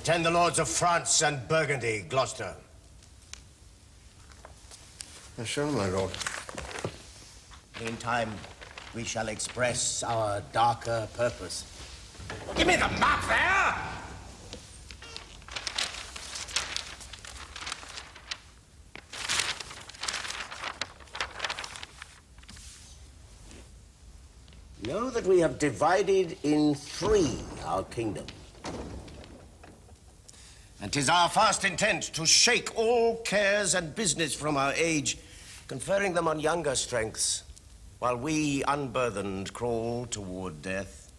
Attend the lords of France and Burgundy, Gloucester. Sure, my lord. Meantime, we shall express our darker purpose. Give me the map there! Know that we have divided in three our kingdom. And 'tis our fast intent to shake all cares and business from our age, conferring them on younger strengths, while we, unburthened, crawl toward death.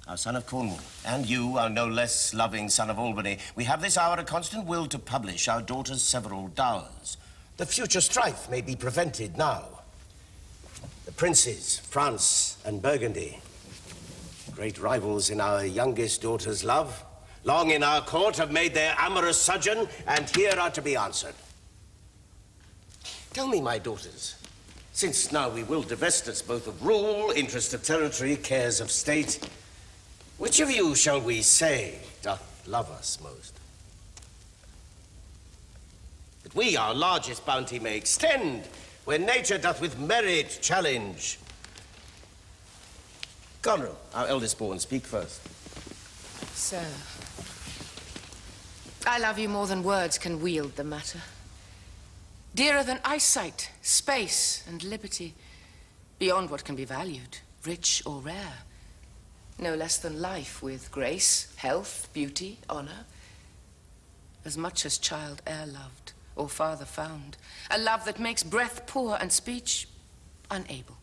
Our son of Cornwall, and you, our no less loving son of Albany, we have this hour a constant will to publish our daughter's several dowers. The future strife may be prevented now. The princes, France and Burgundy, great rivals in our youngest daughter's love, long in our court have made their amorous sojourn, and here are to be answered. Tell me, my daughters, since now we will divest us both of rule, interest of territory, cares of state, which of you shall we say doth love us most? That we our largest bounty may extend, when nature doth with merit challenge. Goneril, our eldest born, speak first. Sir, I love you more than words can wield the matter. Dearer than eyesight, space, and liberty, beyond what can be valued, rich or rare. No less than life with grace, health, beauty, honor. As much as child e'er loved, or father found. A love that makes breath poor and speech unable.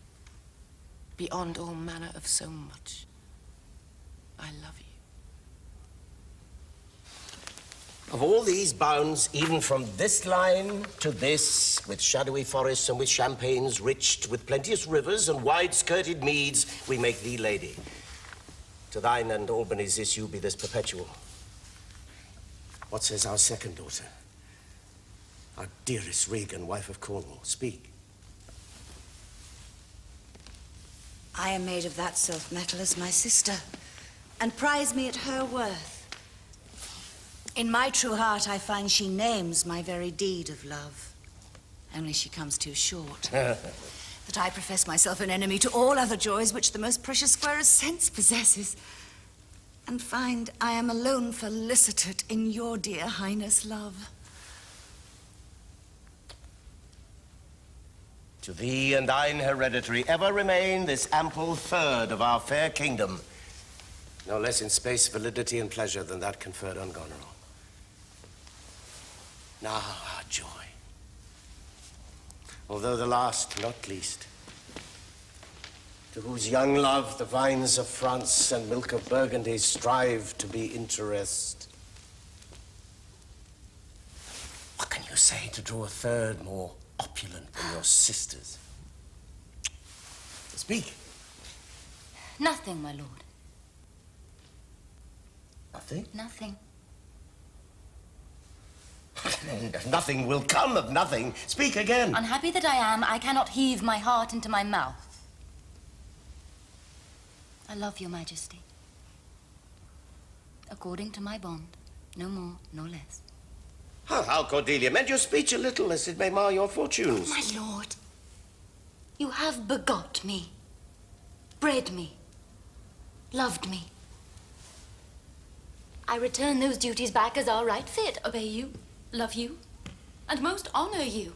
Beyond all manner of so much. I love you. Of all these bounds, even from this line to this, with shadowy forests and with champaigns riched, with plenteous rivers and wide-skirted meads, we make thee lady. To thine and Albany's issue be this perpetual. What says our second daughter? Our dearest Regan, wife of Cornwall, speak. I am made of that self-metal as my sister, and prize me at her worth. In my true heart, I find she names my very deed of love. Only she comes too short. That I profess myself an enemy to all other joys which the most precious square of sense possesses, and find I am alone felicitate in your dear highness' love. To thee and thine hereditary ever remain this ample third of our fair kingdom, no less in space, validity, and pleasure than that conferred on Goneril. Now our joy, although the last, not least, to whose young love the vines of France and milk of Burgundy strive to be interest. What can you say to draw a third more opulent than your sisters? Speak. Nothing, my lord. Nothing? Nothing. Nothing will come of nothing. Speak again. Unhappy that I am, I cannot heave my heart into my mouth. I love your majesty. According to my bond, no more, no less. How, Cordelia? Mend your speech a little, lest it may mar your fortunes. My lord, you have begot me, bred me, loved me. I return those duties back as our right fit, obey you, love you, and most honor you.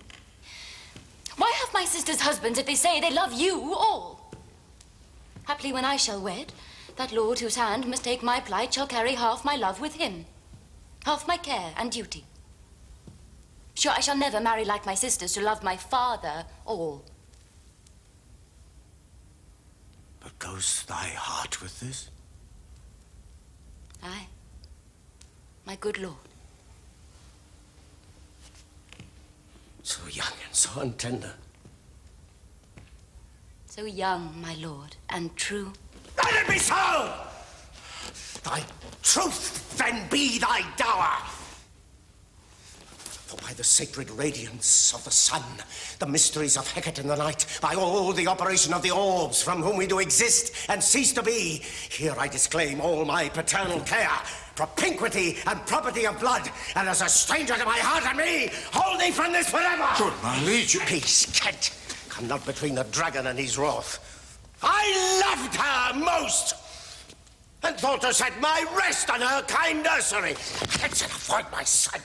Why have my sisters husbands if they say they love you all? Haply when I shall wed, that lord whose hand must take my plight shall carry half my love with him, half my care and duty. Sure, I shall never marry like my sisters to love my father all. But goes thy heart with this? Aye, my good lord. So young and so untender. So young, my lord, and true. Let it be so! Thy truth then be thy dower. For by the sacred radiance of the sun, the mysteries of Hecate in the night, by all the operation of the orbs from whom we do exist and cease to be, here I disclaim all my paternal care, propinquity and property of blood, and as a stranger to my heart and me, hold thee from this forever! Good, my liege. Peace, Kent. Come not between the dragon and his wrath. I loved her most, and thought to set my rest on her kind nursery. Hence avoid my son.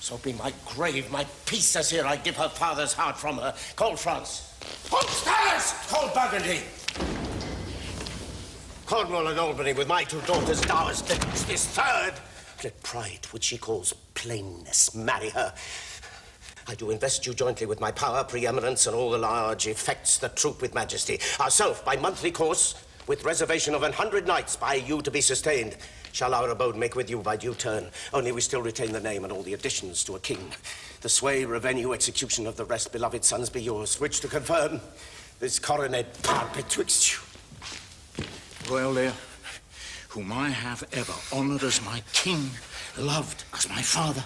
So be my grave, my peace, as here I give her father's heart from her. Call France. Upstairs! Call Burgundy. Cornwall and Albany with my 2 daughters' dowers. This third, let pride, which she calls plainness, marry her. I do invest you jointly with my power, preeminence, and all the large effects that troop with majesty. Ourself, by monthly course, with reservation of 100 knights by you to be sustained, shall our abode make with you by due turn. Only we still retain the name and all the additions to a king. The sway, revenue, execution of the rest, beloved sons, be yours, which to confirm this coronet part betwixt you. Royal Lear, whom I have ever honoured as my king, loved as my father,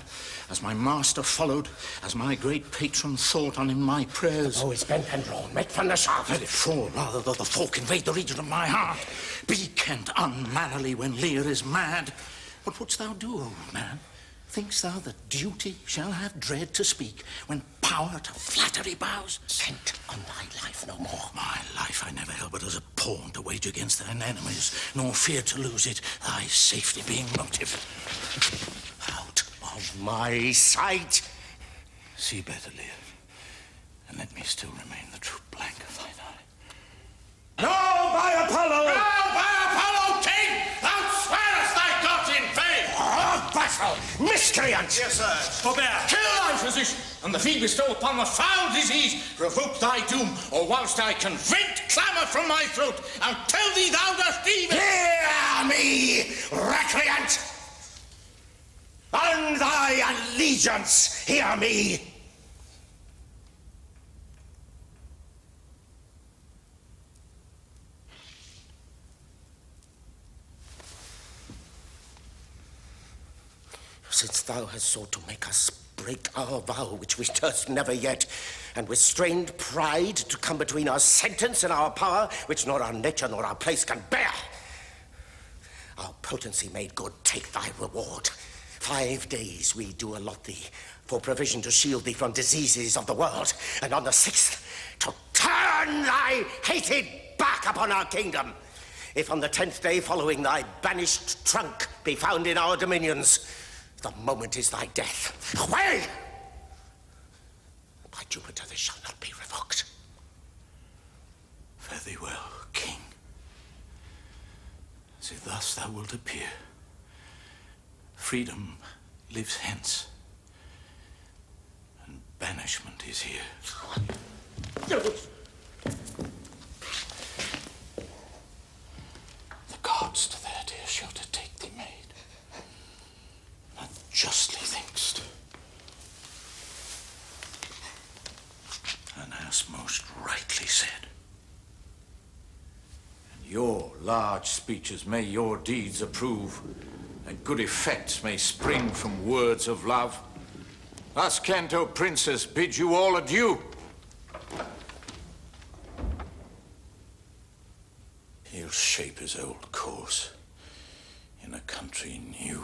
as my master followed, as my great patron thought on in my prayers. Oh, it's bent and drawn, met from the shaft. Let it fall, rather, though the fork invade the region of my heart. Be Kent unmannerly when Lear is mad. What wouldst thou do, old man? Think'st thou that duty shall have dread to speak when power to flattery bows? Kent, on thy life no more. My life I never held but as a pawn to wage against thine enemies, nor fear to lose it, thy safety being motive. Out of my sight. See better, Lear, and let me still remain the true blank of thine eye. No, by Apollo! No, by Apollo, King! Thou swearest thy God in vain! Oh, vassal! Miscreant! Yes, sir. Forbear. Kill thy physician, and the fee bestow upon the foul disease. Revoke thy doom, or whilst I can vent clamour from my throat, and tell thee thou dost even... Hear me, recreant! And thy allegiance, hear me! Since thou hast sought to make us break our vow, which we durst never yet, and with strained pride to come between our sentence and our power, which nor our nature nor our place can bear, our potency made good, take thy reward. 5 days we do allot thee for provision to shield thee from diseases of the world, and on the 6th to turn thy hated back upon our kingdom. If on the 10th day following thy banished trunk be found in our dominions, the moment is thy death. Away! By Jupiter, this shall not be revoked. Fare thee well, King. See, thus thou wilt appear. Freedom lives hence, and banishment is here. The gods to their dear shelter take thee, maid. And justly think'st. And hast most rightly said. And your large speeches may your deeds approve, and good effects may spring from words of love. Thus, Kent, O princess, bid you all adieu. He'll shape his old course in a country new.